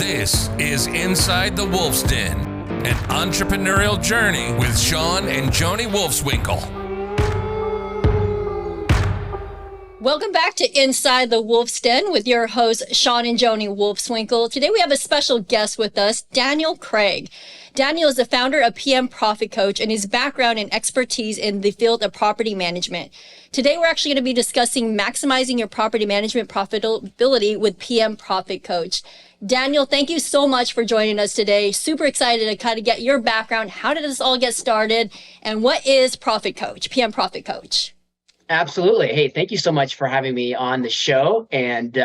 This is Inside the Wolf's Den, an entrepreneurial journey with Shawn and Joni Wolfswinkle. Welcome back to Inside the Wolf's Den with your hosts, Shawn and Joni Wolfswinkle. Today we have a special guest with us, Daniel Craig. Daniel is the founder of ProfitCoach and his background and expertise in the field of property management. Today we're actually going to be discussing maximizing your property management profitability with ProfitCoach. Daniel, thank you so much for joining us today. Super excited to kind of get your background. How did this all get started? And what is ProfitCoach, ProfitCoach? Absolutely. Hey, thank you so much for having me on the show, and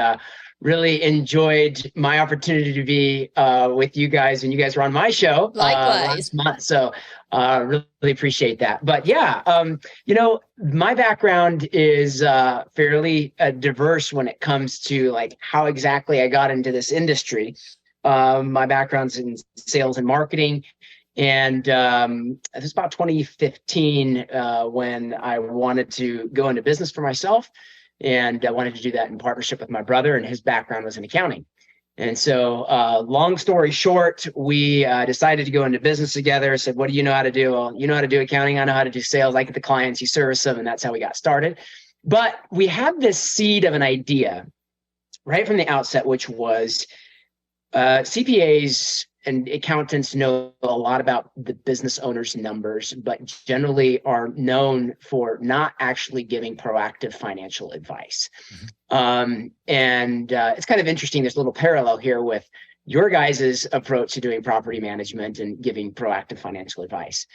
really enjoyed my opportunity to be with you guys, and you guys were on my show last month. So really appreciate that. But yeah, my background is fairly diverse when it comes to like how exactly I got into this industry. My background's in sales and marketing. And it was about 2015 when I wanted to go into business for myself, and I wanted to do that in partnership with my brother, and his background was in accounting. And so long story short, we decided to go into business together. I said, what do you know how to do? Well, you know how to do accounting. I know how to do sales. I get the clients, you service them. And that's how we got started. But we had this seed of an idea right from the outset, which was CPAs and accountants know a lot about the business owner's numbers, but generally are known for not actually giving proactive financial advice. And it's kind of interesting. There's a little parallel here with your guys' approach to doing property management and giving proactive financial advice,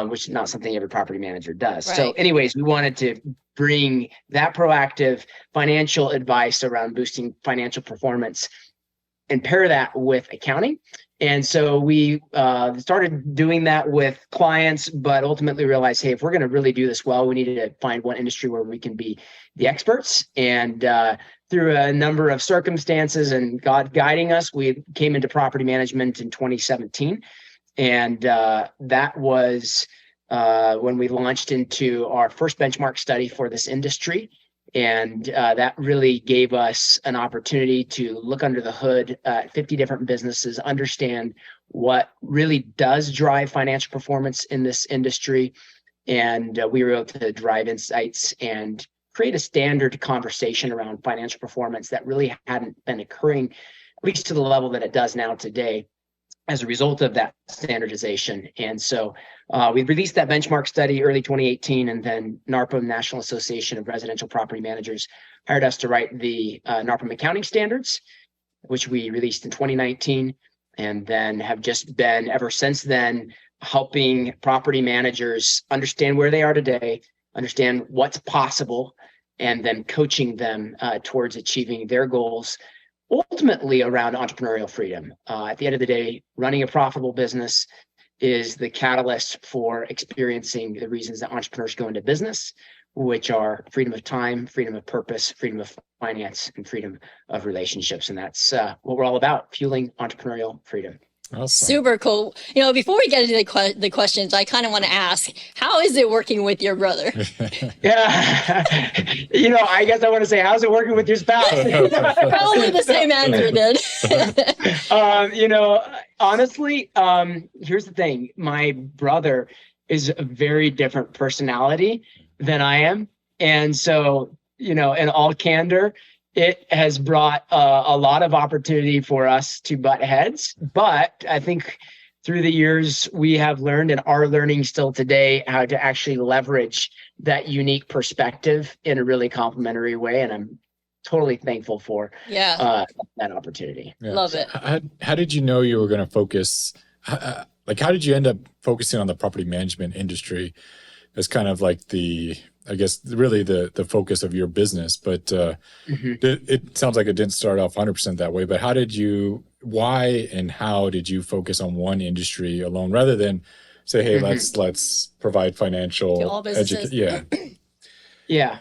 which is not something every property manager does. Right. So anyways, we wanted to bring that proactive financial advice around boosting financial performance and pair that with accounting. And so we started doing that with clients, but ultimately realized, hey, if we're going to really do this well, we needed to find one industry where we can be the experts. And through a number of circumstances and God guiding us, we came into property management in 2017. And that was when we launched into our first benchmark study for this industry. And that really gave us an opportunity to look under the hood at 50 different businesses, understand what really does drive financial performance in this industry. And we were able to drive insights and create a standard conversation around financial performance that really hadn't been occurring, at least to the level that it does now today, as a result of that standardization. And so we released that benchmark study early 2018, and then NARPM, National Association of Residential Property Managers, hired us to write the NARPM accounting standards, which we released in 2019, and then have just been ever since then helping property managers understand where they are today, understand what's possible, and then coaching them towards achieving their goals, ultimately around entrepreneurial freedom. At the end of the day, running a profitable business is the catalyst for experiencing the reasons that entrepreneurs go into business, which are freedom of time, freedom of purpose, freedom of finance, and freedom of relationships. And that's what we're all about, fueling entrepreneurial freedom. Awesome. Super cool. Before we get into the questions, I kind of want to ask, how is it working with your brother? Yeah. I guess I want to say, how's it working with your spouse? Probably the same answer then. Honestly, here's the thing. My brother is a very different personality than I am. And so, in all candor, it has brought a lot of opportunity for us to butt heads. But I think through the years, we have learned and are learning still today how to actually leverage that unique perspective in a really complementary way. And I'm totally thankful for that opportunity. Yeah. Love it. How did you know you were going to focus? How did you end up focusing on the property management industry as kind of like really the focus of your business? But it sounds like it didn't start off 100% that way. But why and how did you focus on one industry alone rather than say, hey, let's provide financial education? Yeah.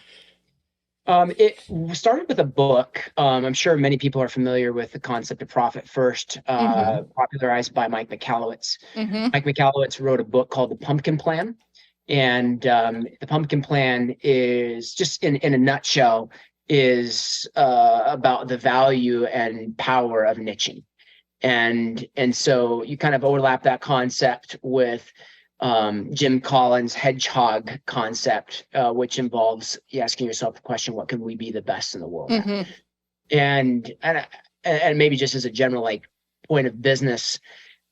It started with a book. I'm sure many people are familiar with the concept of profit first, popularized by Mike Michalowicz. Mike Michalowicz wrote a book called The Pumpkin Plan. And the Pumpkin Plan is just in a nutshell is about the value and power of niching. And so you kind of overlap that concept with Jim Collins' hedgehog concept, which involves asking yourself the question, what can we be the best in the world at? And maybe just as a general like point of business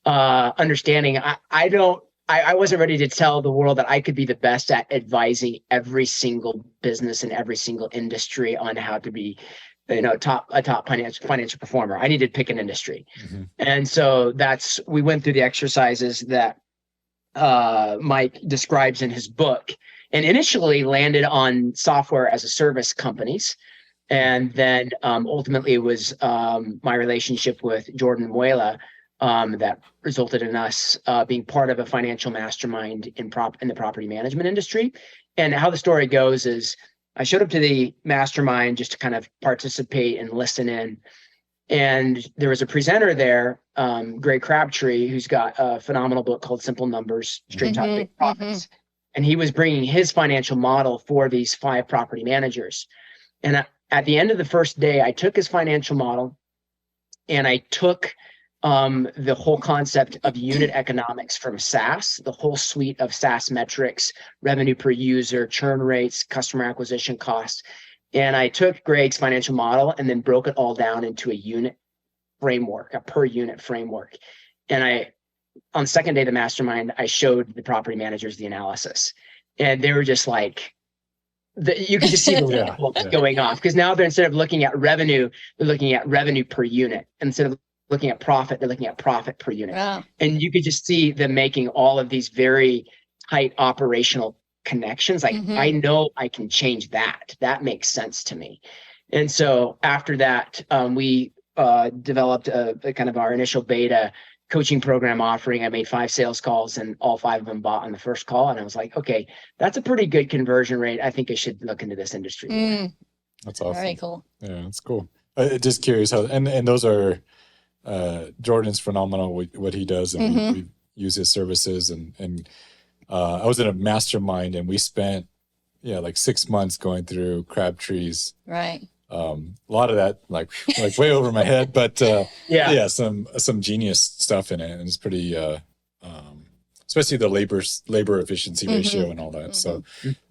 understanding, I wasn't ready to tell the world that I could be the best at advising every single business in every single industry on how to be, a top financial performer. I needed to pick an industry. And so we went through the exercises that Mike describes in his book, and initially landed on software as a service companies. And then ultimately it was my relationship with Jordan Muela that resulted in us being part of a financial mastermind in the property management industry. And how the story goes is I showed up to the mastermind just to kind of participate and listen in. And there was a presenter there, Greg Crabtree, who's got a phenomenal book called Simple Numbers, Straight Talk Big Profits. And he was bringing his financial model for these 5 property managers. And at the end of the first day, I took his financial model and I took the whole concept of unit economics from SaaS, the whole suite of SaaS metrics, revenue per user, churn rates, customer acquisition costs. And I took Greg's financial model and then broke it all down into a unit framework, a per unit framework. And on the second day of the mastermind, I showed the property managers the analysis, and they were just like, you can just see the light bulbs going off, because now they're, instead of looking at revenue, they're looking at revenue per unit. Instead of looking at profit, they're looking at profit per unit. Wow. And you could just see them making all of these very tight operational connections. Like, I know I can change that. That makes sense to me. And so after that, we developed a kind of our initial beta coaching program offering. I made 5 sales calls and all 5 of them bought on the first call. And I was like, okay, that's a pretty good conversion rate. I think I should look into this industry more. That's awesome. Very cool. Yeah, that's cool. Just curious how, and those are, Jordan's phenomenal what he does, and we use his services. And I was in a mastermind, and we spent like 6 months going through Crabtree's. Right. A lot of that like way over my head, but some genius stuff in it, and it's pretty especially the labor efficiency ratio and all that. So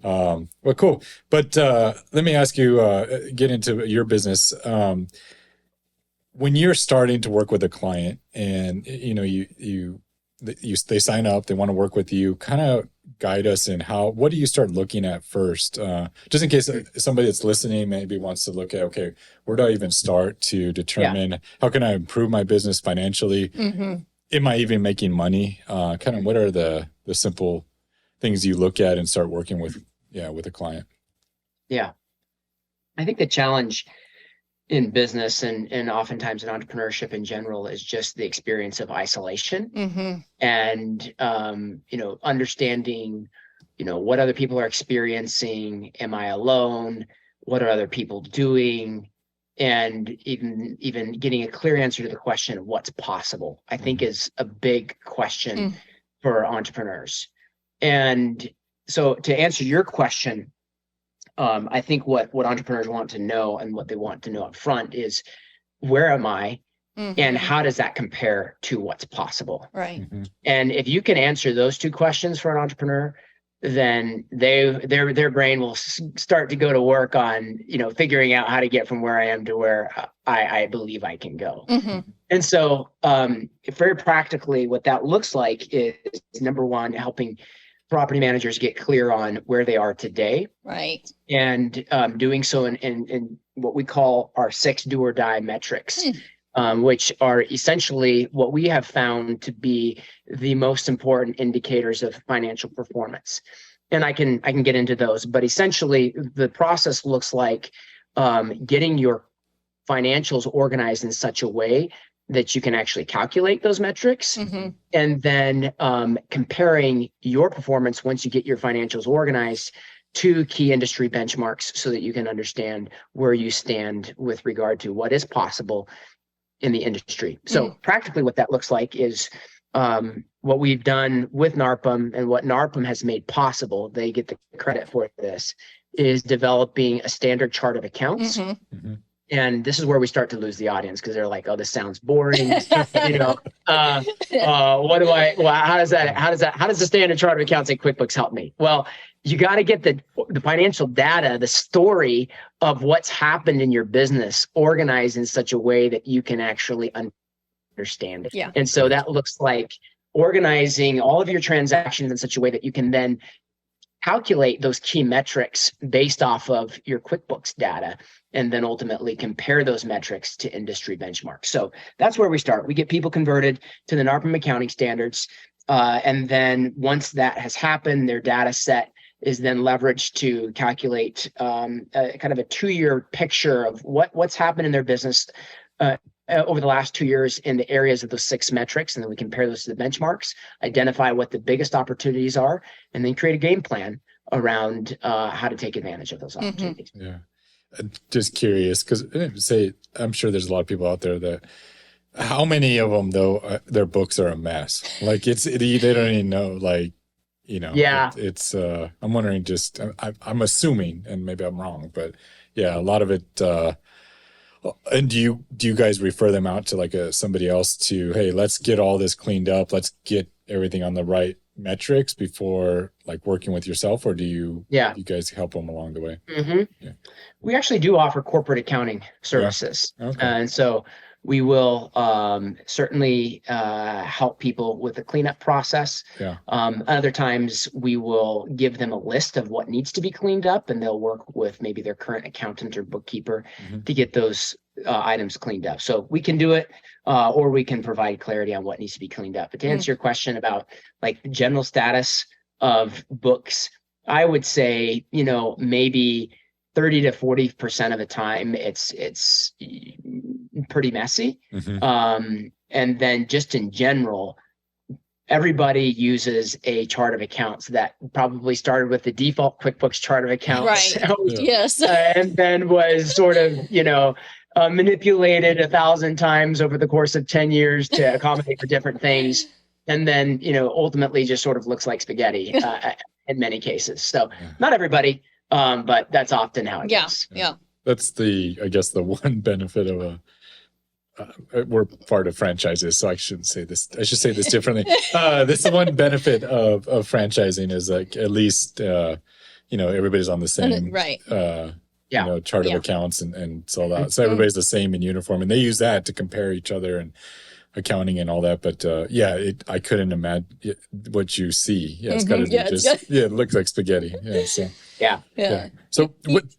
well, cool. But let me ask you, get into your business. When you're starting to work with a client, and they sign up, they want to work with you, kind of guide us in what do you start looking at first? Just in case somebody that's listening maybe wants to look at, okay, where do I even start to determine how can I improve my business financially? Am I even making money? Kind of what are the simple things you look at and start working with a client? Yeah. I think the challenge in business and oftentimes in entrepreneurship in general is just the experience of isolation and, understanding, what other people are experiencing. Am I alone? What are other people doing? And even getting a clear answer to the question of what's possible, I think is a big question for entrepreneurs. And so to answer your question, I think what entrepreneurs want to know, and what they want to know up front, is where am I and how does that compare to what's possible? Right. And if you can answer those 2 questions for an entrepreneur, then their brain will start to go to work on, figuring out how to get from where I am to where I believe I can go. And so very practically, what that looks like is, number 1, helping property managers get clear on where they are today. Right. And doing so in what we call our 6 do or die metrics, which are essentially what we have found to be the most important indicators of financial performance. And I can get into those, but essentially the process looks like getting your financials organized in such a way that you can actually calculate those metrics, and then comparing your performance once you get your financials organized to key industry benchmarks, so that you can understand where you stand with regard to what is possible in the industry. So practically what that looks like is what we've done with NARPM, and what NARPM has made possible, they get the credit for this, is developing a standard chart of accounts. And this is where we start to lose the audience because they're like, "Oh, this sounds boring." You know, what do I? Well, how does the standard chart of accounts in QuickBooks help me? Well, you got to get the financial data, the story of what's happened in your business, organized in such a way that you can actually understand it. Yeah. And so that looks like organizing all of your transactions in such a way that you can then calculate those key metrics based off of your QuickBooks data, and then ultimately compare those metrics to industry benchmarks. So that's where we start. We get people converted to the NARPM accounting standards. And then once that has happened, their data set is then leveraged to calculate kind of a 2-year picture of what's happened in their business over the last 2 years in the areas of those 6 metrics. And then we compare those to the benchmarks, identify what the biggest opportunities are, and then create a game plan around how to take advantage of those opportunities. Yeah. Just curious, because I'm sure there's a lot of people out there that, how many of them though, their books are a mess? Like they don't even know, like, you know, Yeah. it's I'm wondering, just, I'm assuming, and maybe I'm wrong, but yeah, a lot of it, and do you guys refer them out to like somebody else to, hey, let's get all this cleaned up, let's get everything on the right metrics before like working with yourself, or do you guys help them along the way? Mm-hmm. Yeah. We actually do offer corporate accounting services. Yeah. Okay. And so we will certainly help people with the cleanup process. Yeah. Other times we will give them a list of what needs to be cleaned up, and they'll work with maybe their current accountant or bookkeeper to get those items cleaned up. So we can do it, or we can provide clarity on what needs to be cleaned up. But to answer your question about like the general status of books, I would say, you know, maybe 30 to 40% of the time it's pretty messy. And then just in general, everybody uses a chart of accounts that probably started with the default QuickBooks chart of accounts. Right. Yes. And then was sort of, you know, manipulated 1,000 times over the course of 10 years to accommodate for different things. And then, you know, ultimately just sort of looks like spaghetti in many cases. So not everybody, but that's often how it goes. Yeah. That's I guess the one benefit of we're part of franchises, so I shouldn't say this. I should say this differently. This is the one benefit of franchising is like, at least, you know, everybody's on the same, you know, chart of accounts and so that. So everybody's the same in uniform, and they use that to compare each other and accounting and all that. But I couldn't imagine what you see. Yeah, it's got to be it looks like spaghetti. Yeah. So yeah. So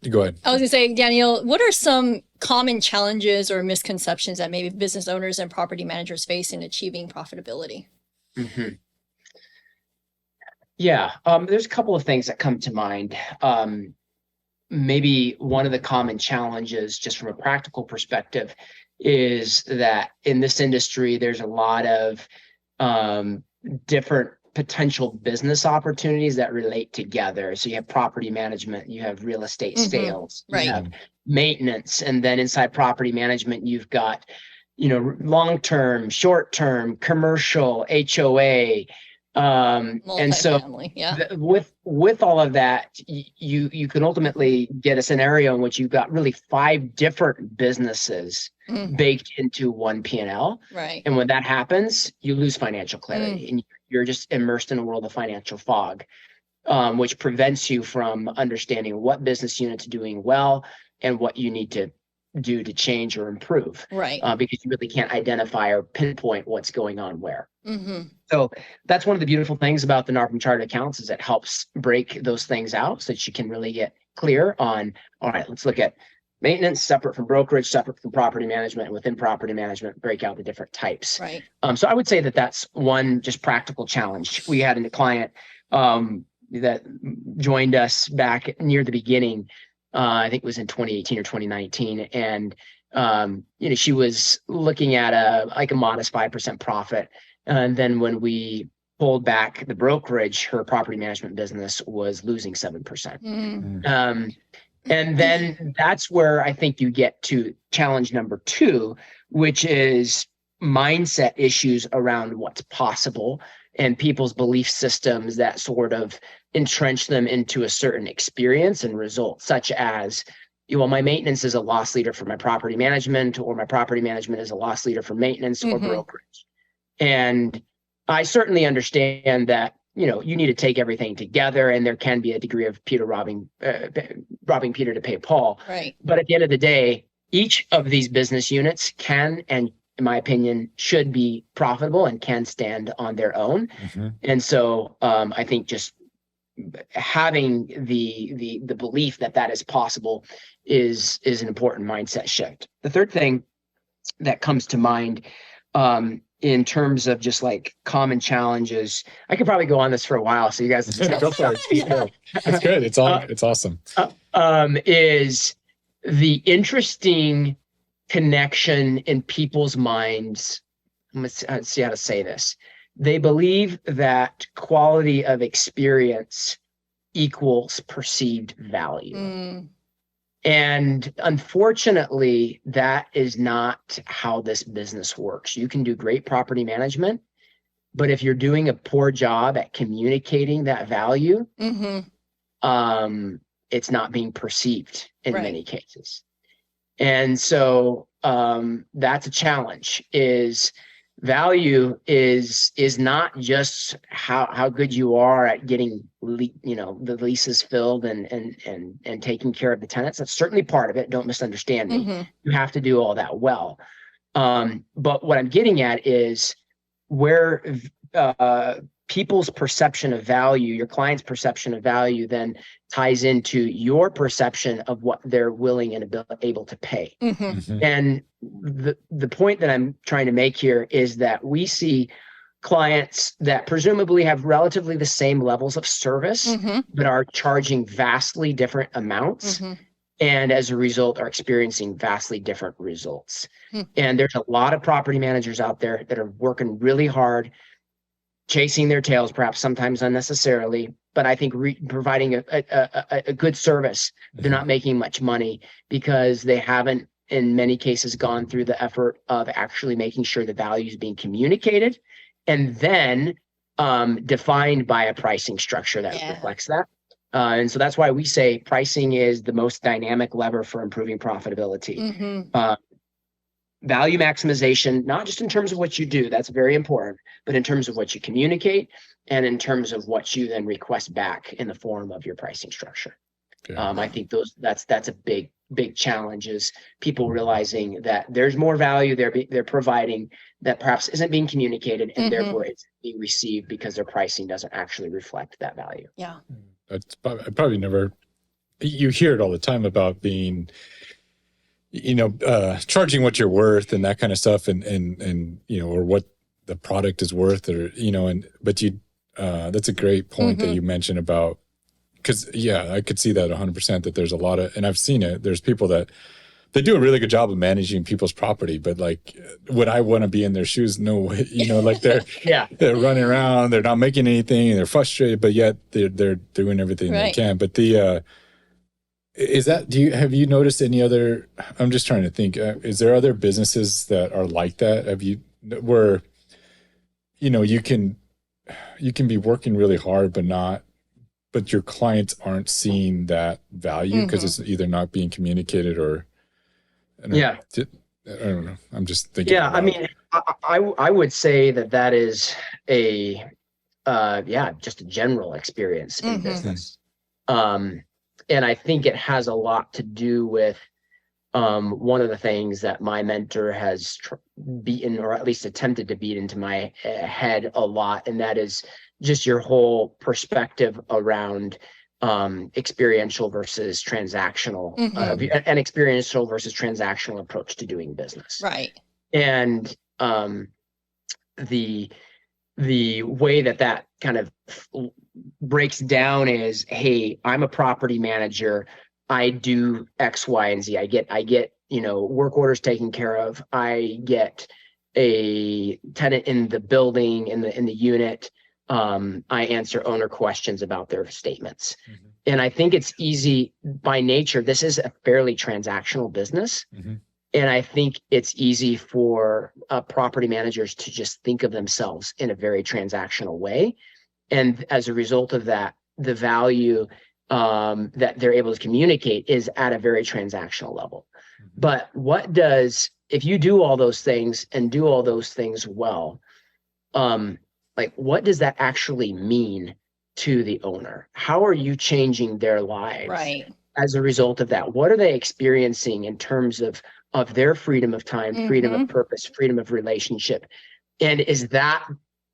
go ahead. I was gonna say, Daniel, what are some common challenges or misconceptions that maybe business owners and property managers face in achieving profitability? Yeah, there's a couple of things that come to mind. Maybe one of the common challenges, just from a practical perspective, is that in this industry, there's a lot of different potential business opportunities that relate together. So you have property management, you have real estate sales, you have maintenance, and then inside property management, you've got, you know, long-term, short-term, commercial, HOA. And so with all of that, you can ultimately get a scenario in which you've got really 5 different businesses baked into one P&L. Right. And when that happens, you lose financial clarity and you're just immersed in a world of financial fog, which prevents you from understanding what business unit's doing well and what you need to do to change or improve. Right. Because you really can't identify or pinpoint what's going on where. So that's one of the beautiful things about the NARPM chart of accounts, is it helps break those things out so that you can really get clear on, all right, let's look at maintenance separate from brokerage, separate from property management, and within property management, break out the different types. Right. So I would say that that's one just practical challenge. We had a client that joined us back near the beginning. I think it was in 2018 or 2019. And, you know, she was looking at a modest 5% profit. And then when we pulled back the brokerage, her property management business was losing 7%. And then that's where I think you get to challenge number 2, which is mindset issues around what's possible and people's belief systems that sort of entrench them into a certain experience and result, such as, well, my maintenance is a loss leader for my property management, or my property management is a loss leader for maintenance or brokerage. And I certainly understand that, you need to take everything together, and there can be a degree of Peter robbing Peter to pay Paul. Right. But at the end of the day, each of these business units can, and in my opinion, should be profitable and can stand on their own. And so I think just having the belief that is possible is an important mindset shift. The third thing that comes to mind in terms of just like common challenges, I could probably go on this for a while, so you guys go for it. It's good. It's awesome. Is the interesting connection in people's minds. Let's see how to say this. They believe that quality of experience equals perceived value. And unfortunately, that is not how this business works. You can do great property management, but if you're doing a poor job at communicating that value, it's not being perceived in many cases. And so that's a challenge. Is value is not just how good you are at getting the leases filled and taking care of the tenants. That's certainly part of it. Don't misunderstand me. You have to do all that well. But what I'm getting at is where people's perception of value, your client's perception of value, then ties into your perception of what they're willing and able to pay. And the point that I'm trying to make here is that we see clients that presumably have relatively the same levels of service, but are charging vastly different amounts. And as a result, are experiencing vastly different results. And there's a lot of property managers out there that are working really hard, chasing their tails, perhaps sometimes unnecessarily, but I think providing a good service. They're not making much money because they haven't, in many cases, gone through the effort of actually making sure the value is being communicated and then defined by a pricing structure that reflects that. And so that's why we say pricing is the most dynamic lever for improving profitability. Value maximization, not just in terms of what you do, that's very important, but in terms of what you communicate and in terms of what you then request back in the form of your pricing structure. I think that's a big challenge, is people realizing that there's more value they're providing that perhaps isn't being communicated, and therefore it's being received because their pricing doesn't actually reflect that value. Yeah. That's probably never, you hear it all the time about being, charging what you're worth and that kind of stuff, and or what the product is worth, or but that's a great point that you mentioned about, because I could see that 100%, that there's a lot of, and I've seen it, there's people that they do a really good job of managing people's property, but like, would I want to be in their shoes? No way. Like they're they're running around, they're not making anything, and they're frustrated, but yet they're doing everything they can. But have you noticed any other, I'm just trying to think, is there other businesses that are like that? Where you can be working really hard, but your clients aren't seeing that value because it's either not being communicated or, I don't know. I'm just thinking. I mean, I would say that is just a general experience in business. And I think it has a lot to do with one of the things that my mentor has beaten, or at least attempted to beat into my head a lot, and that is just your whole perspective around experiential versus transactional, an experiential versus transactional approach to doing business. Right. And the way that kind of breaks down is, hey, I'm a property manager. I do X, Y, and Z. I get work orders taken care of. I get a tenant in the building, in the unit. I answer owner questions about their statements. And I think it's easy by nature. This is a fairly transactional business. And I think it's easy for property managers to just think of themselves in a very transactional way. And as a result of that, the value that they're able to communicate is at a very transactional level. But if you do all those things and do all those things well, like what does that actually mean to the owner? How are you changing their lives as a result of that? What are they experiencing in terms of their freedom of time, freedom of purpose, freedom of relationship? And is that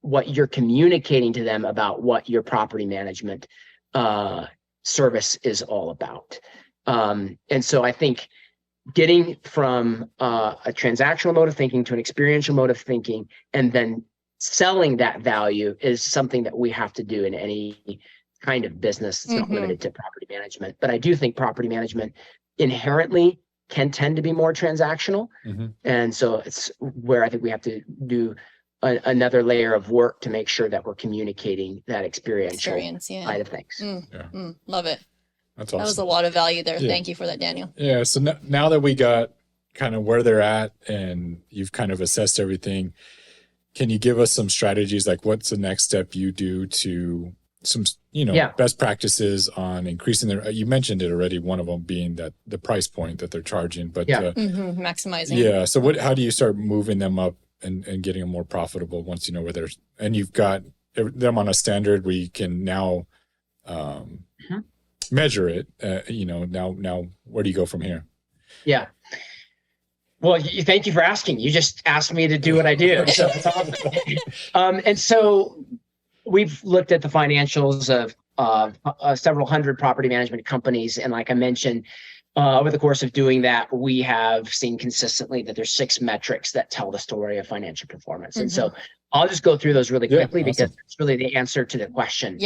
what you're communicating to them about what your property management service is all about? And so I think getting from a transactional mode of thinking to an experiential mode of thinking, and then selling that value is something that we have to do in any kind of business. It's not limited to property management, but I do think property management inherently can tend to be more transactional. And so it's where I think we have to do another layer of work to make sure that we're communicating that experiential side of things. Love it. That's awesome. That was a lot of value there. Thank you for that, Daniel. Yeah. So now that we got kind of where they're at and you've kind of assessed everything, can you give us some strategies? Like what's the next step you do to some, best practices on increasing you mentioned it already, one of them being that the price point that they're charging, but maximizing. Yeah. So how do you start moving them up and getting them more profitable once you know where and you've got them on a standard where you can now measure it, now where do you go from here? Yeah. Well, thank you for asking. You just asked me to do what I do. So and so we've looked at the financials of several hundred property management companies. And like I mentioned, over the course of doing that, we have seen consistently that there's 6 metrics that tell the story of financial performance. And so I'll just go through those really quickly because it's really the answer to the question.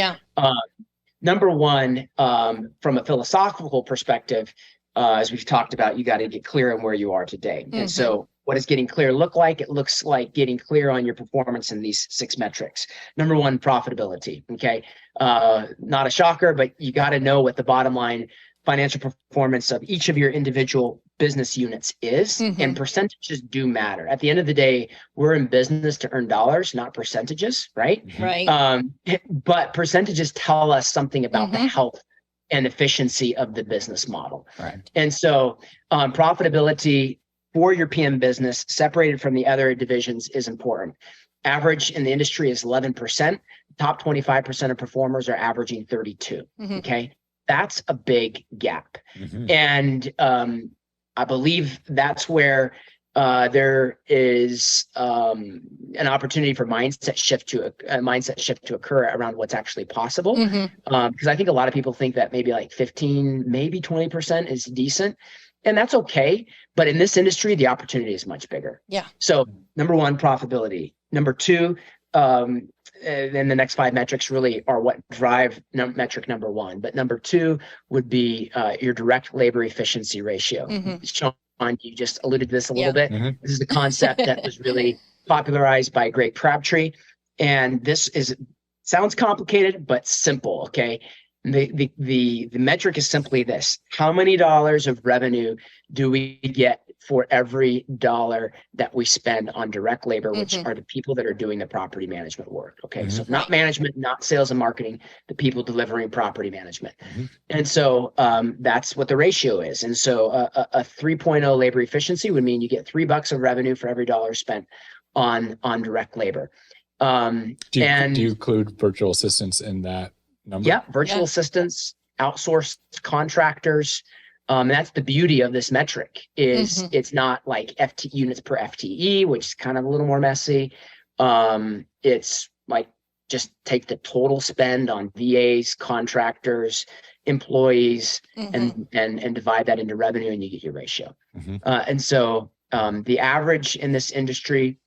Number one, from a philosophical perspective, as we've talked about, you got to get clear on where you are today. And so what does getting clear look like? It looks like getting clear on your performance in these 6 metrics. Number one, profitability. Okay. Not a shocker, but you got to know what the bottom line financial performance of each of your individual business units is, and percentages do matter. At the end of the day, we're in business to earn dollars, not percentages, right? But percentages tell us something about the health and efficiency of the business model. And so profitability for your PM business separated from the other divisions is important. Average in the industry is 11%. Top 25% of performers are averaging 32. Okay. That's a big gap. And I believe that's where there is an opportunity for mindset shift to occur around what's actually possible. Because I think a lot of people think that maybe like 15, maybe 20% is decent. And that's okay. But in this industry, the opportunity is much bigger. So number one, profitability. Number two, then the next 5 metrics really are what drive metric number one. But number two would be your direct labor efficiency ratio. Shawn, you just alluded to this a little bit. This is a concept that was really popularized by Greg Crabtree. And this sounds complicated, but simple. Okay. The metric is simply this: how many dollars of revenue do we get for every dollar that we spend on direct labor, which are the people that are doing the property management work? Okay. So not management, not sales and marketing, the people delivering property management. And so that's what the ratio is. And so a 3.0 labor efficiency would mean you get $3 of revenue for every dollar spent on direct labor. Do you include virtual assistants in that number? Yeah, virtual assistants, outsourced contractors. That's the beauty of this metric is it's not like units per FTE, which is kind of a little more messy. It's like just take the total spend on VAs, contractors, employees, and divide that into revenue, and you get your ratio. And so the average in this industry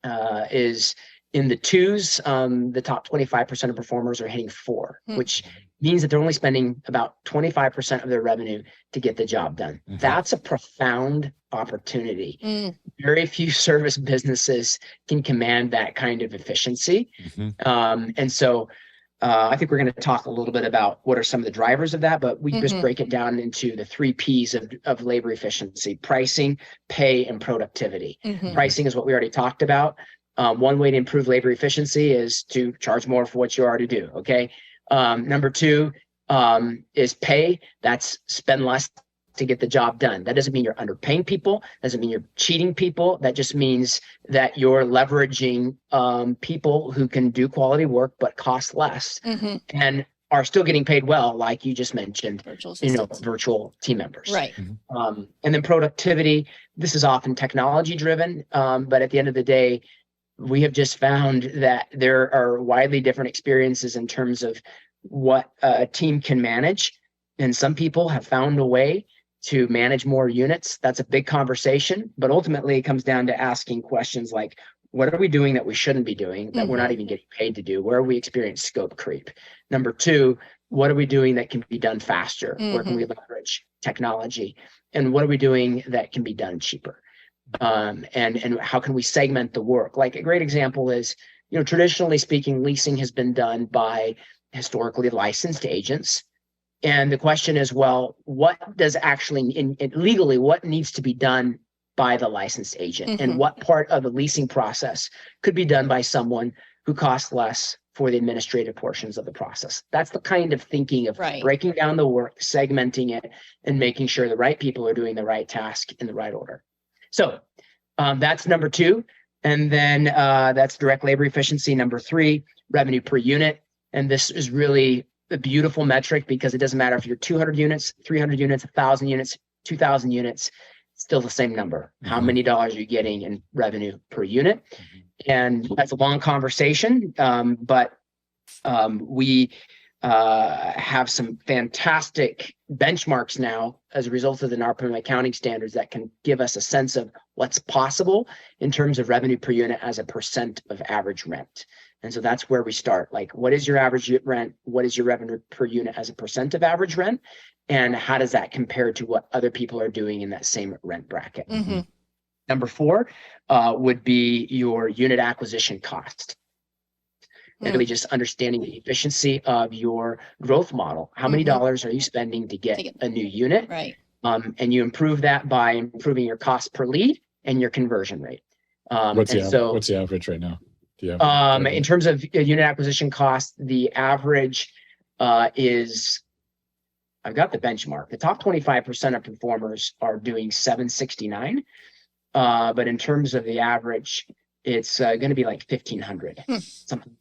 is in the 2s. The top 25% of performers are hitting 4, which means that they're only spending about 25% of their revenue to get the job done. That's a profound opportunity. Very few service businesses can command that kind of efficiency. And so I think we're going to talk a little bit about what are some of the drivers of that, but we just break it down into the 3 Ps of labor efficiency: pricing, pay, and productivity. Pricing is what we already talked about. One way to improve labor efficiency is to charge more for what you already do. Okay. Number 2, is pay. That's spend less to get the job done. That doesn't mean you're underpaying people. Doesn't mean you're cheating people. That just means that you're leveraging people who can do quality work but cost less and are still getting paid well, like you just mentioned. Virtual team members. Right. And then productivity. This is often technology driven, but at the end of the day, we have just found that there are widely different experiences in terms of what a team can manage. And some people have found a way to manage more units. That's a big conversation, but ultimately it comes down to asking questions like, what are we doing that we shouldn't be doing, that we're not even getting paid to do? Where are we experiencing scope creep? Number two, what are we doing that can be done faster? Where can we leverage technology? And what are we doing that can be done cheaper? And how can we segment the work? Like a great example is, traditionally speaking, leasing has been done by historically licensed agents. And the question is, well, what does actually legally, what needs to be done by the licensed agent? And what part of the leasing process could be done by someone who costs less for the administrative portions of the process? That's the kind of thinking of breaking down the work, segmenting it, and making sure the right people are doing the right task in the right order. So that's number two. And then that's direct labor efficiency. Number three, revenue per unit. And this is really a beautiful metric because it doesn't matter if you're 200 units, 300 units, 1,000 units, 2,000 units, still the same number. How many dollars are you getting in revenue per unit? And that's a long conversation, but we have some fantastic benchmarks now as a result of the NARPM accounting standards that can give us a sense of what's possible in terms of revenue per unit as a percent of average rent. And so that's where we start. Like, what is your average rent? What is your revenue per unit as a percent of average rent? And how does that compare to what other people are doing in that same rent bracket? Number four would be your unit acquisition cost. Really just understanding the efficiency of your growth model. How many dollars are you spending to get a new unit? Right. And you improve that by improving your cost per lead and your conversion rate. What's the average right now? In terms of unit acquisition cost, the average is, I've got the benchmark. The top 25% of performers are doing $769. But in terms of the average, it's going to be like 1,500,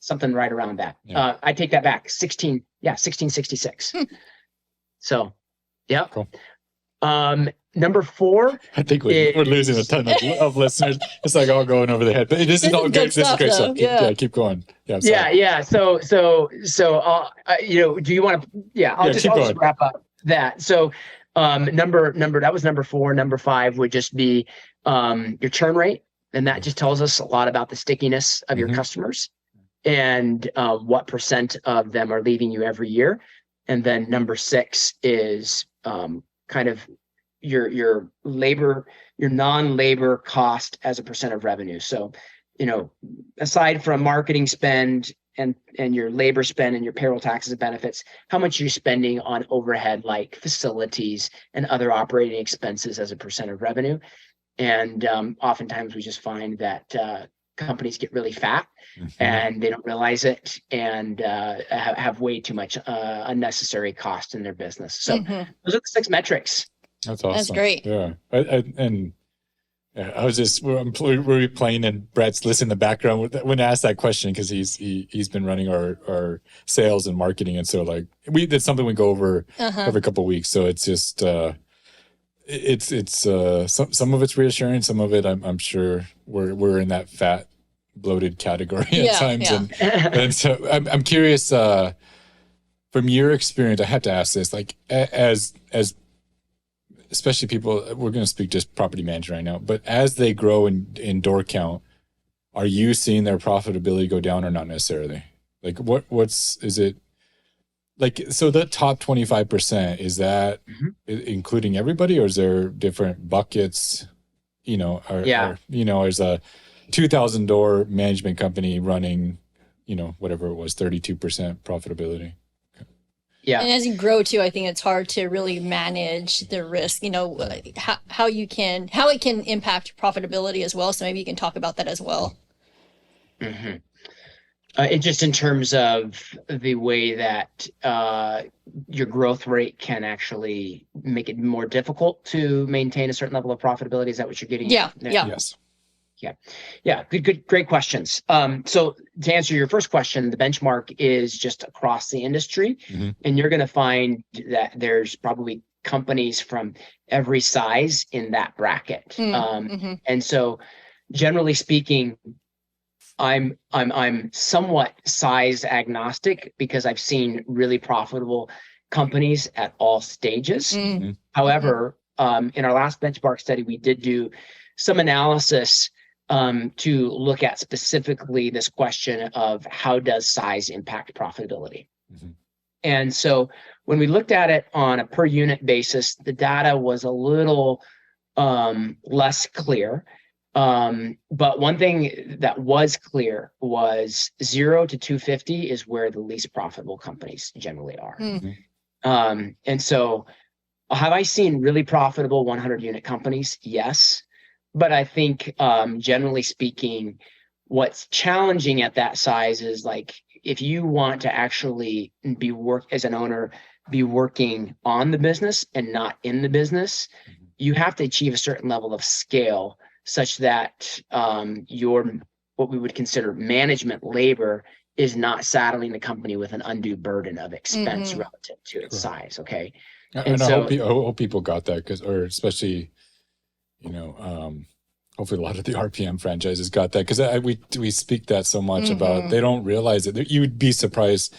something right around that. I take that back. 1666. So, yeah. Cool. Number four. I think we're losing a ton of listeners. It's like all going over their head, but this is all great. This is great stuff. Keep going. Yeah. So, do you want to? I'll just wrap up that. So, that was number four. Number five would just be your churn rate. And that just tells us a lot about the stickiness of your customers and what percent of them are leaving you every year. And then number six is kind of your labor, your non-labor cost as a percent of revenue. So, aside from marketing spend and your labor spend and your payroll taxes and benefits, how much are you spending on overhead like facilities and other operating expenses as a percent of revenue? And oftentimes we just find that companies get really fat and they don't realize it and have way too much unnecessary cost in their business. So those are the 6 metrics. That's awesome. That's great. Yeah. I was just, we're playing and Brett's listening in the background when I asked that question because he's been running our sales and marketing. And so that's something we go over every couple of weeks. So it's just, some of it's reassuring. Some of it, I'm sure we're in that fat, bloated category at times. Yeah. And so I'm curious, from your experience, I have to ask this, as especially people, we're going to speak just property management right now, but as they grow in door count, are you seeing their profitability go down or not necessarily? Is it? So the top 25%, is that including everybody or is there different buckets, there's a 2,000 door management company running, whatever it was, 32% profitability. Yeah. And as you grow too, I think it's hard to really manage the risk, how it can impact profitability as well. So maybe you can talk about that as well. Just in terms of the way that your growth rate can actually make it more difficult to maintain a certain level of profitability. Is that what you're getting Yeah, at? yeah. Yes. Yeah. Great questions. So to answer your first question, the benchmark is just across the industry, and you're going to find that there's probably companies from every size in that bracket. And so, generally speaking, I'm somewhat size agnostic because I've seen really profitable companies at all stages. However, in our last benchmark study, we did do some analysis to look at specifically this question of how does size impact profitability. And so when we looked at it on a per unit basis, the data was a little less clear. But one thing that was clear was 0 to 250 is where the least profitable companies generally are. And so have I seen really profitable 100 unit companies? Yes. But I think generally speaking, what's challenging at that size is like, if you want to actually as an owner, be working on the business and not in the business, you have to achieve a certain level of scale such that your what we would consider management labor is not saddling the company with an undue burden of expense relative to its size. Okay. And so, I hope people got that or especially, hopefully a lot of the RPM franchises got that because we speak that so much about, they don't realize it. You would be surprised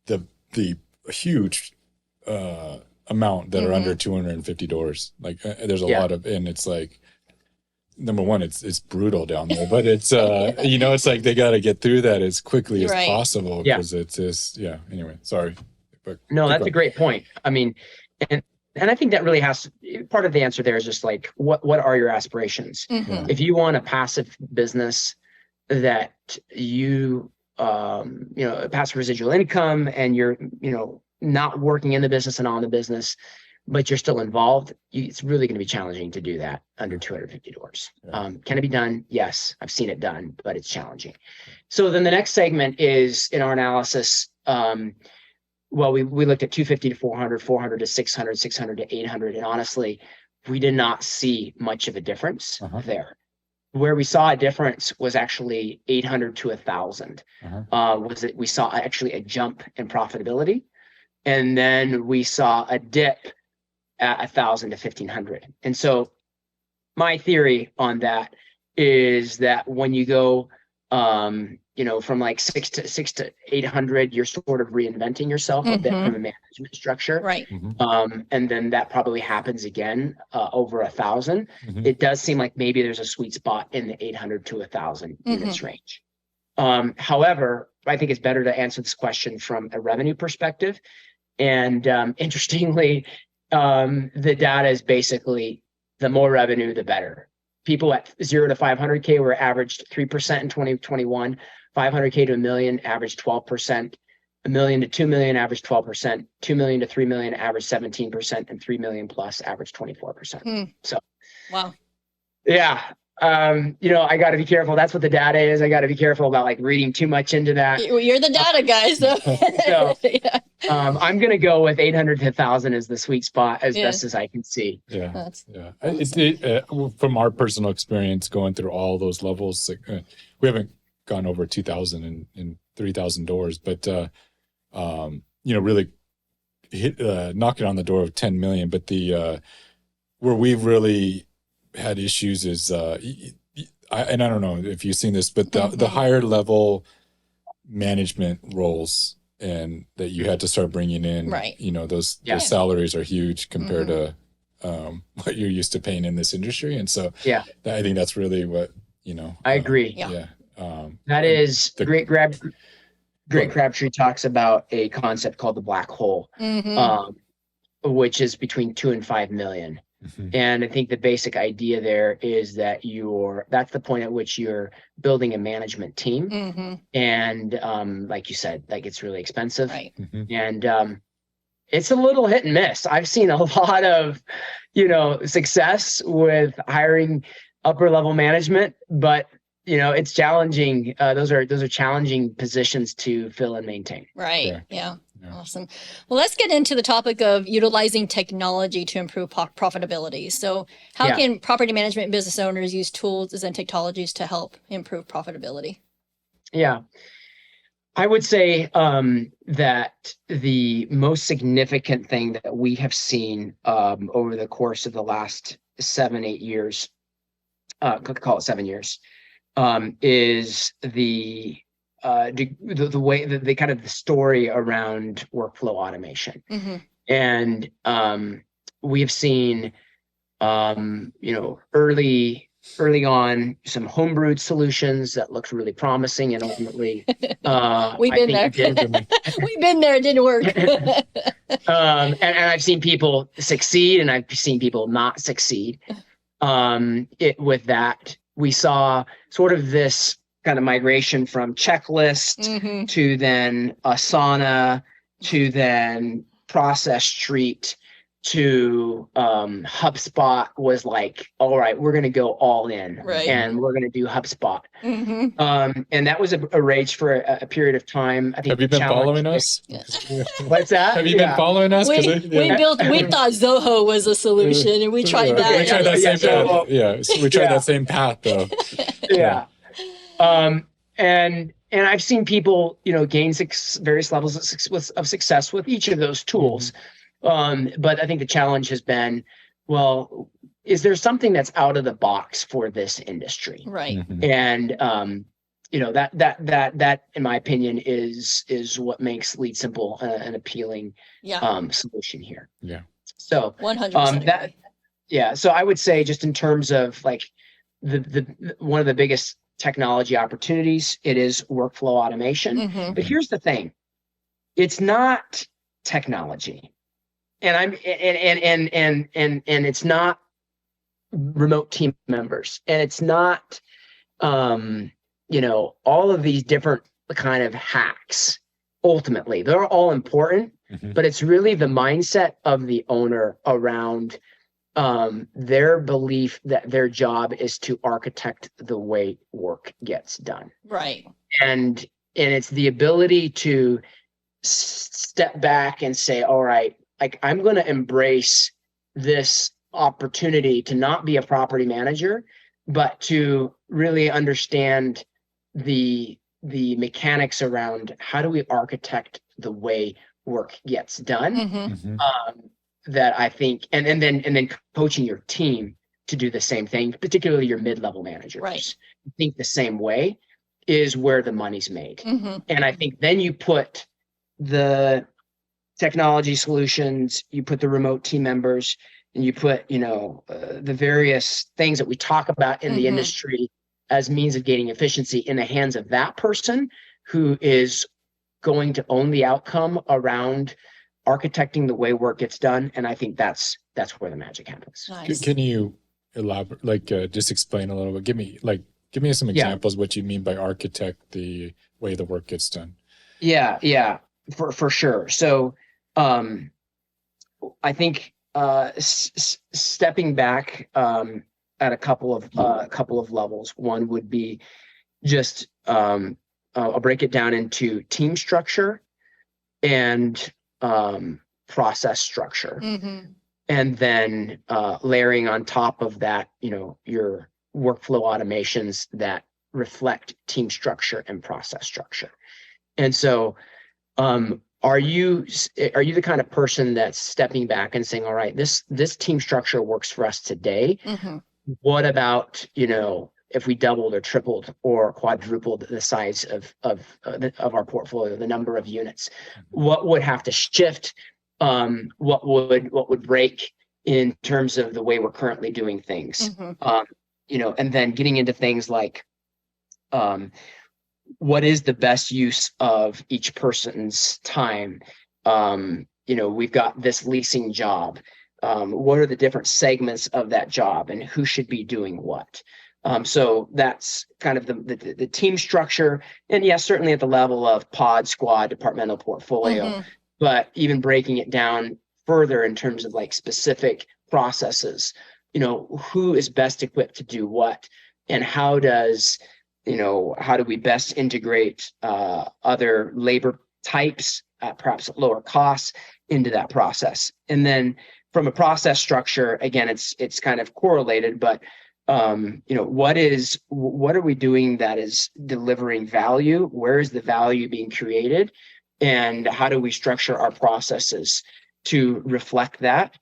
the huge amount that are under 250 doors. Like there's a lot of, and it's like, number one, it's brutal down there, but it's, it's like they got to get through that as quickly as possible because it's just, anyway, sorry. But no, that's a great point. I mean, and I think that really part of the answer there is just like, what are your aspirations? If you want a passive business that passive residual income and you're, not working in the business and on the business, but you're still involved, it's really going to be challenging to do that under 250 doors. Can it be done? Yes, I've seen it done, but it's challenging. So then the next segment is in our analysis. Well, we looked at 250 to 400, 400 to 600, 600 to 800. And honestly, we did not see much of a difference there. Where we saw a difference was actually 800 to 1,000. We saw actually a jump in profitability. And then we saw a dip at 1,000 to 1,500. And so my theory on that is that when you go, from like 600 to 800, you're sort of reinventing yourself a bit from a management structure. Right. And then that probably happens again over 1,000. It does seem like maybe there's a sweet spot in the 800 to 1,000 units range. However, I think it's better to answer this question from a revenue perspective. And interestingly, the data is basically the more revenue, the better. People at 0 to 500K were averaged 3% in 2021. 500K to $1 million averaged 12%. $1 million to $2 million averaged 12%. $2 million to $3 million averaged 17%, and $3 million plus averaged 24%. So, wow. Yeah. I got to be careful. That's what the data is. I got to be careful about like reading too much into that. You're the data guy, so. I'm going to go with 800 to 1,000 as the sweet spot as best as I can see. From our personal experience going through all those levels, we haven't gone over 2,000 and 3,000 doors, but really hit knocking on the door of 10 million. But where we've really had issues is I don't know if you've seen this, but the higher level management roles and that you had to start bringing in, those salaries are huge compared to what you're used to paying in this industry. And so I think that's really what, I agree. That is Great Crabtree talks about a concept called the black hole, which is between 2 and 5 million. And I think the basic idea there is that that's the point at which you're building a management team. And like you said, like it's really expensive. Right. And it's a little hit and miss. I've seen a lot of, success with hiring upper level management, but it's challenging. Those are challenging positions to fill and maintain. Right. Correct. Yeah. Yeah. Awesome. Well, let's get into the topic of utilizing technology to improve profitability. So how Yeah. can property management business owners use tools and technologies to help improve profitability? Yeah. I would say that the most significant thing that we have seen over the course of the last 7-8 years, call it 7 years, is the way that the kind of the story around workflow automation. Mm-hmm. And we have seen, early on some homebrewed solutions that looked really promising, and ultimately, We've been there. We've been there. It didn't work. and I've seen people succeed, and I've seen people not succeed. With that, we saw sort of this kind of migration from checklist to then Asana to then Process Street to HubSpot was like, all right, we're going to go all in, Right. and we're going to do HubSpot. And that was a rage for a period of time. I think. Have you been following us? Yeah. What's that? Have you been following us? We thought Zoho was a solution, and we tried that. We tried that same path. Yeah. So we tried that same path though. Yeah. And I've seen people, gain various levels of success with each of those tools. But I think the challenge has been, well, is there something that's out of the box for this industry? Right. And that in my opinion is what makes Lead Simple an appealing solution here. Yeah. So 100%. So I would say, just in terms of like the one of the biggest technology opportunities, it is workflow automation. But here's the thing: it's not technology, and it's not remote team members, and it's not all of these different kind of hacks. Ultimately, they're all important, but it's really the mindset of the owner around their belief that their job is to architect the way work gets done. Right. And it's the ability to step back and say, all right, like, I'm going to embrace this opportunity to not be a property manager, but to really understand the mechanics around how do we architect the way work gets done. That I think, and then coaching your team to do the same thing, particularly your mid-level managers. Right. Think the same way is where the money's made. And I think then you put the technology solutions, you put the remote team members, and you put, the various things that we talk about in the industry as means of gaining efficiency in the hands of that person who is going to own the outcome around architecting the way work gets done. And I think that's where the magic happens. Nice. Can you elaborate, just explain a little bit? Give me some examples what you mean by architect the way the work gets done. Yeah, for sure. So I think stepping back at a couple of levels. One would be just I'll break it down into team structure and process structure, and then layering on top of that, your workflow automations that reflect team structure and process structure. And so, are you the kind of person that's stepping back and saying, all right, this team structure works for us today. What about, if we doubled or tripled or quadrupled the size of our portfolio, the number of units, what would have to shift? What would break in terms of the way we're currently doing things? And then getting into things like, what is the best use of each person's time? We've got this leasing job. What are the different segments of that job, and who should be doing what? So that's kind of the team structure. And yes, certainly at the level of pod, squad, departmental portfolio, but even breaking it down further in terms of like specific processes, who is best equipped to do what, and how does how do we best integrate other labor types, perhaps at lower costs, into that process. And then from a process structure, again, it's kind of correlated, but what are we doing that is delivering value? Where is the value being created? And how do we structure our processes to reflect that,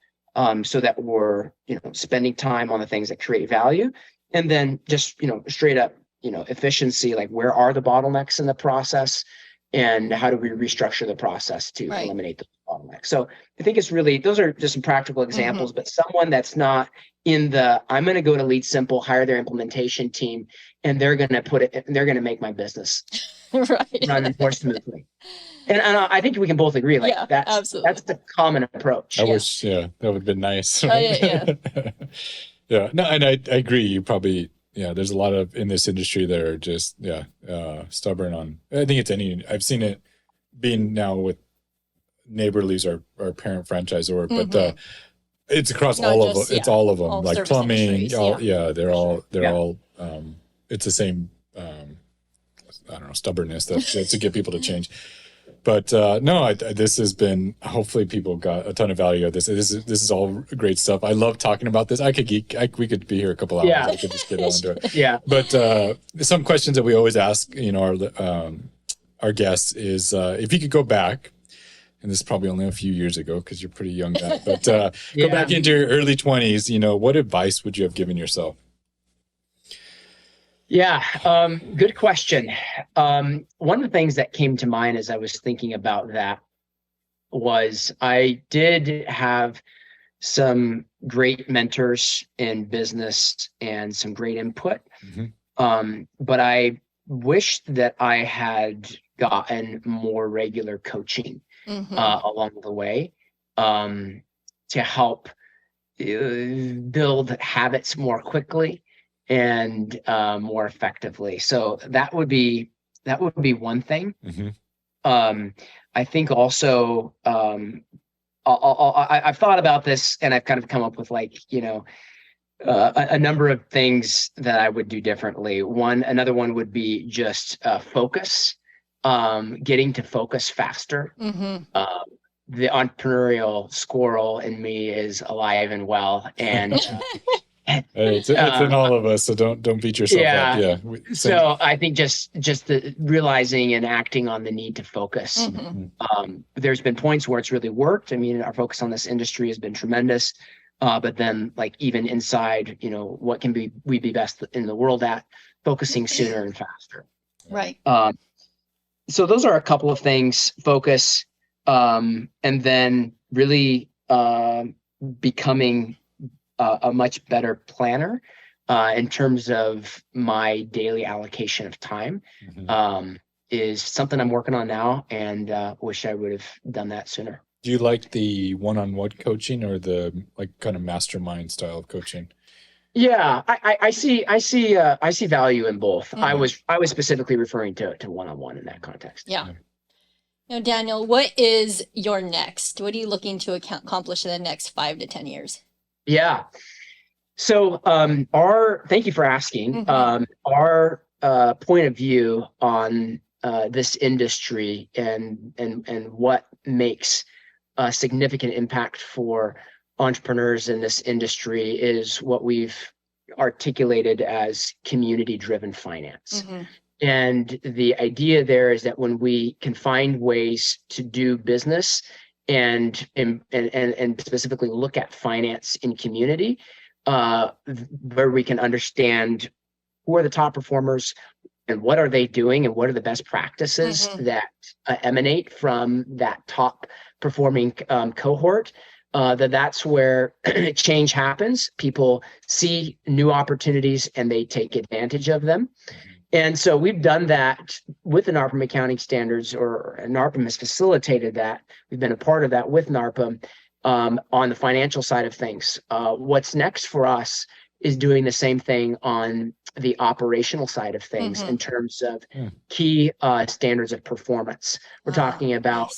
so that we're, spending time on the things that create value? And then just, straight up, efficiency, like where are the bottlenecks in the process, and how do we restructure the process to eliminate the bottlenecks? So I think it's really, those are just some practical examples, but someone that's not in I'm going to go to Lead Simple, hire their implementation team, and they're going to make my business run more smoothly. And I think we can both agree, that's the common approach. I wish, that would have been nice. Yeah. No, and I agree. You probably, there's a lot of in this industry that are just, stubborn on, I think I've seen it being now with Neighborly's our parent franchisor, but it's across all of them. It's all of them, all like plumbing. They're all, it's the same, I don't know, stubbornness to get people to change. But this has been, hopefully people got a ton of value out of this. This is all great stuff. I love talking about this. I could geek. We could be here a couple hours. Yeah. I could just get on into it. Yeah. But some questions that we always ask, our guests is if you could go back, and this is probably only a few years ago because you're pretty young now, but go back into your early 20s, what advice would you have given yourself? Yeah, good question. One of the things that came to mind as I was thinking about that was I did have some great mentors in business and some great input. But I wished that I had gotten more regular coaching along the way to help build habits more quickly and more effectively. So that would be one thing. I think also I've thought about this, and I've kind of come up with a number of things that I would do differently. Another one would be just focus, getting to focus faster. The entrepreneurial squirrel in me is alive and well, and it's in all of us, so don't beat yourself up. Yeah. So I think just the realizing and acting on the need to focus. There's been points where it's really worked. I mean, our focus on this industry has been tremendous. But then, even inside, what can we be best in the world at? Focusing sooner and faster. Right. So those are a couple of things: focus, and then really becoming a much better planner in terms of my daily allocation of time. Is something I'm working on now, and wish I would have done that sooner. Do you like the one-on-one coaching or the kind of mastermind style of coaching? Yeah, I see value in both. I was specifically referring to one-on-one in that context. Yeah. Now, Daniel, what is your next? What are you looking to accomplish in the next 5 to 10 years? Yeah. So thank you for asking. Our point of view on this industry and what makes a significant impact for entrepreneurs in this industry is what we've articulated as community-driven finance. And the idea there is that when we can find ways to do business and specifically look at finance in community, where we can understand who are the top performers and what are they doing and what are the best practices that emanate from that top performing cohort, that's where change happens. People see new opportunities and they take advantage of them. And so we've done that with the NARPM accounting standards, or NARPM has facilitated that. We've been a part of that with NARPM on the financial side of things. What's next for us is doing the same thing on the operational side of things in terms of key standards of performance. We're talking about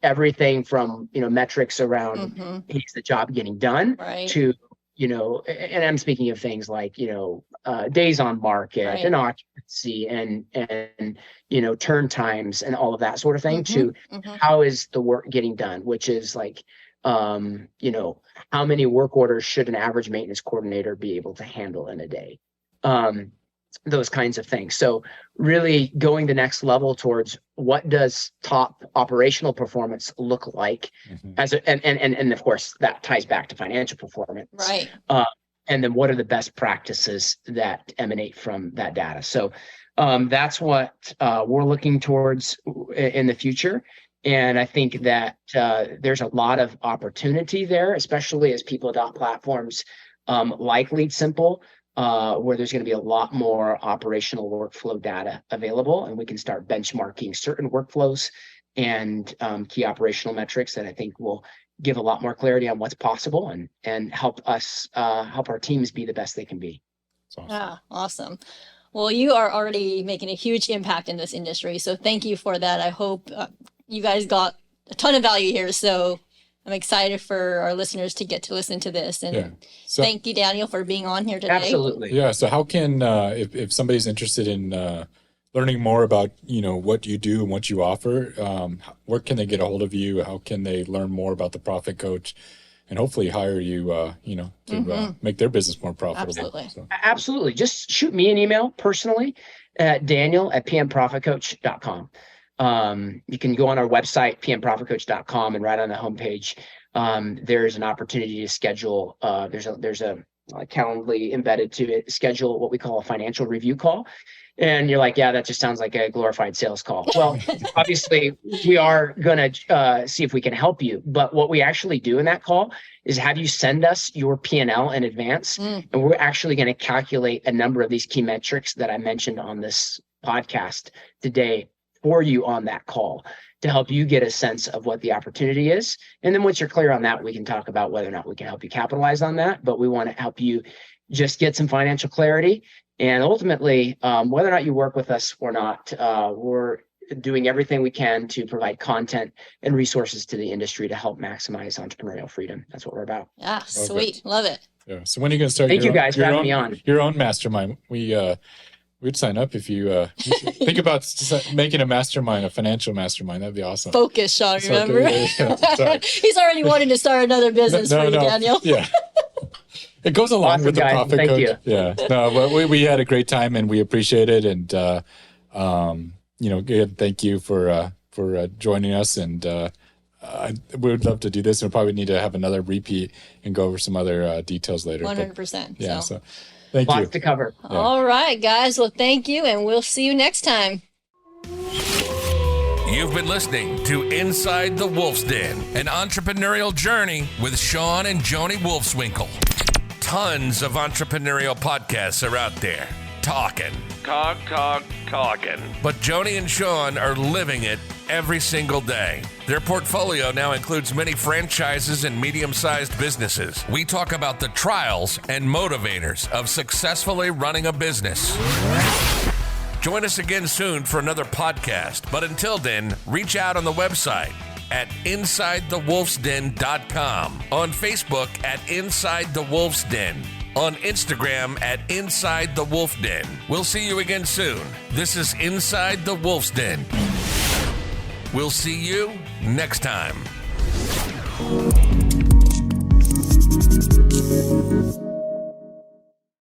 everything from metrics around is the job getting done to and I'm speaking of things like, days on market Right. and occupancy and turn times and all of that sort of thing, to how is the work getting done, which is like, how many work orders should an average maintenance coordinator be able to handle in a day? Those kinds of things. So really going the next level towards what does top operational performance look like, and of course that ties back to financial performance. Right. And then what are the best practices that emanate from that data? So that's what we're looking towards in the future. And I think that there's a lot of opportunity there, especially as people adopt platforms like Lead Simple, where there's going to be a lot more operational workflow data available, and we can start benchmarking certain workflows and key operational metrics that I think will give a lot more clarity on what's possible and help us help our teams be the best they can be. Awesome. Yeah, awesome. Well, you are already making a huge impact in this industry, so thank you for that. I hope you guys got a ton of value here. So I'm excited for our listeners to get to listen to this. And so, thank you, Daniel, for being on here today. Absolutely. Yeah. So how can, if somebody's interested in learning more about, what you do and what you offer, where can they get a hold of you? How can they learn more about the Profit Coach and hopefully hire you, to make their business more profitable? Absolutely. So. Absolutely. Just shoot me an email personally at daniel@pmprofitcoach.com. You can go on our website, pmprofitcoach.com, and right on the homepage, there's an opportunity to schedule. There's a Calendly embedded to it, schedule what we call a financial review call. And you're like, yeah, that just sounds like a glorified sales call. Well, obviously, we are going to see if we can help you. But what we actually do in that call is have you send us your P&L in advance. And we're actually going to calculate a number of these key metrics that I mentioned on this podcast today for you on that call to help you get a sense of what the opportunity is. And then once you're clear on that, we can talk about whether or not we can help you capitalize on that. But we want to help you just get some financial clarity. And ultimately, whether or not you work with us or not, we're doing everything we can to provide content and resources to the industry to help maximize entrepreneurial freedom. That's what we're about. Yeah, sweet. Love it. Yeah. So when are you going to start? Thank you guys for having me on. Your own mastermind. We'd sign up if you think about making a mastermind, a financial mastermind. That'd be awesome. Focus, Shawn, remember? Yeah. He's already wanting to start another business for you, Daniel. Yeah. It goes along with the guys. Profit Thank Coach. you. Yeah. No, but we had a great time and we appreciate it. And, again, thank you for joining us. And we would love to do this. And we'll probably need to have another repeat and go over some other details later. 100%. Yeah. So thank you. Lots to cover. Yeah. All right, guys. Well, thank you. And we'll see you next time. You've been listening to Inside the Wolf's Den, an entrepreneurial journey with Shawn and Joni Wolfswinkle. Tons of entrepreneurial podcasts are out there, talking. But Joni and Shawn are living it every single day. Their portfolio now includes many franchises and medium-sized businesses. We talk about the trials and motivators of successfully running a business. Join us again soon for another podcast. But until then, reach out on the website at InsideTheWolfsDen.com, on Facebook at Inside the Wolf's Den, on Instagram at Inside the Wolf Den. We'll see you again soon. This is Inside the Wolf's Den. We'll see you next time.